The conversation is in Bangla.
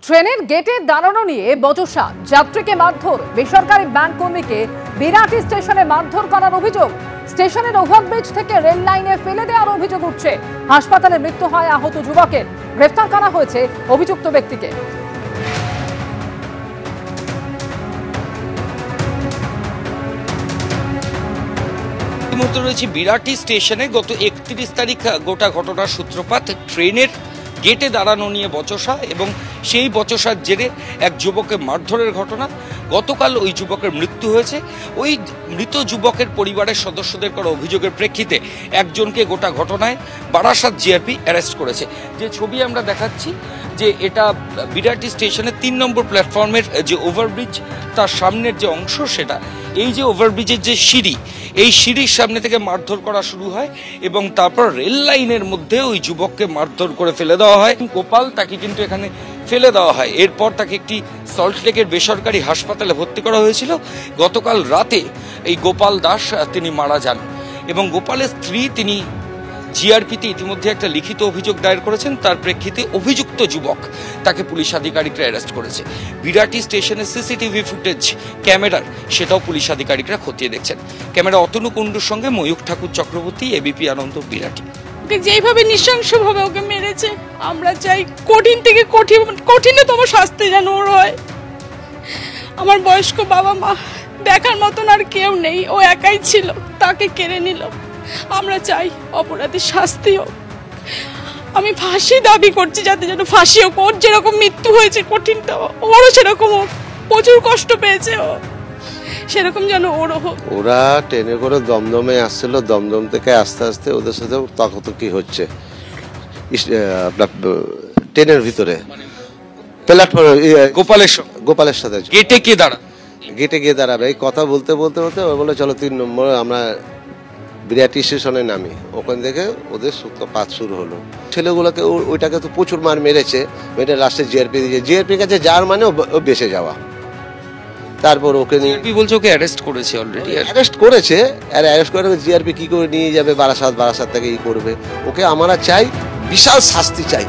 ট্রেনের গেটে দাঁড়ানো নিয়ে বচসা, যাত্রীকে মারধর, বেসরকারি ব্যাংক কর্মীকে বিরাটি স্টেশনে মারধর করার অভিযোগ। স্টেশনের ওভারব্রিজ থেকে রেল লাইনে ফেলে দেওয়ার অভিযোগ উঠছে। হাসপাতালে মৃত্যু হয় আহত যুবকের। গ্রেফতার করা হয়েছে অভিযুক্ত ব্যক্তিকে। রয়েছে বিরাটি স্টেশনে গত 31 তারিখ গোটা ঘটনার সূত্রপাত। ট্রেনের গেটে দাঁড়ানো নিয়ে বচসা এবং সেই বচসার জেরে এক যুবকের মারধরের ঘটনা। গতকাল ওই যুবকের মৃত্যু হয়েছে। ওই মৃত যুবকের পরিবারের সদস্যদের করা অভিযোগের প্রেক্ষিতে একজনকে গোটা ঘটনায় বারাসাত জিআরপি অ্যারেস্ট করেছে। যে ছবি আমরা দেখাচ্ছি যে এটা বিরাটি স্টেশনের 3 নম্বর প্ল্যাটফর্মের যে ওভারব্রিজ, তার সামনের যে অংশ সেটা। এই যে ওভারব্রিজের যে সিঁড়ি, এই সিঁড়ির সামনে থেকে মারধর করা শুরু হয় এবং তারপর রেল লাইনের মধ্যে ওই যুবককে মারধর করে ফেলে দেওয়া হয়। গোপাল তাকে কিন্তু এখানে ফেলে দেওয়া হয়। এরপর তাকে একটি সল্টলেকের বেসরকারি হাসপাতালে ভর্তি করা হয়েছিল। গতকাল রাতে এই গোপাল দাস তিনি মারা যান এবং গোপালের স্ত্রী তিনি জিআরপিতে ইতিমধ্যে একটা লিখিত অভিযোগ দায়ের করেছেন। তার প্রেক্ষিতে অভিযুক্ত যুবক তাকে পুলিশ আধিকারিকরা অ্যারেস্ট করেছে। বিরাটি স্টেশনের সিসিটিভি ফুটেজ ক্যামেরার সেটাও পুলিশ আধিকারিকরা খতিয়ে দেখছেন। ক্যামেরা অতনু কুণ্ডুর সঙ্গে ময়ূখ ঠাকুর চক্রবর্তী, এবিপি আনন্দ, বিরাটি। যেইভাবে নৃশংসভাবে ওকে মেরেছে, আমরা চাই কঠিন থেকে কঠিনতম শাস্তি যেন ওর হয়। আমার বয়স্ক বাবা মা দেখার মতন আর কেউ নেই, ও একাই ছিল, তাকে কেড়ে নিল। আমরা চাই অপরাধীর শাস্তি হোক। আমি ফাঁসি দাবি করছি, যাতে যেন ফাঁসি হোক। ওর যেরকম মৃত্যু হয়েছে কঠিনতম, ওরও সেরকম হোক। প্রচুর কষ্ট পেয়েছে ও, সেরকম যেন ওরও হোক। ওরা ট্রেনে করে দমদমে আসছিল, দমদম থেকে আস্তে আস্তে ওদের সাথে তর্কাতর্কি হচ্ছে ট্রেনের ভিতরে প্ল্যাটফর্ম গোপালের সাথে। গেটে কে গেটে গিয়ে দাঁড়াবে, এই কথা বলতে বলতে বলতে ও বলে চলো 3 নম্বর আমরা বিরাটি স্টেশনে নামি। ওখান থেকে ওদের সূত্রপাত শুরু হলো। ছেলেগুলোকে ওইটাকে তো প্রচুর মার মেরেছে, মেরে লাস্টে জিআরপি দিয়েছে। জিআরপির কাছে যার মানে ও বেঁচে যাওয়া। তারপর ওকে বলছে ওকে অ্যারেস্ট করেছে, অলরেডি অ্যারেস্ট করেছে। আর অ্যারেস্ট করে জিআরপি কি করে নিয়ে যাবে বারাসাত থেকে ই করবে। ওকে আমরা চাই, বিশাল শাস্তি চাই।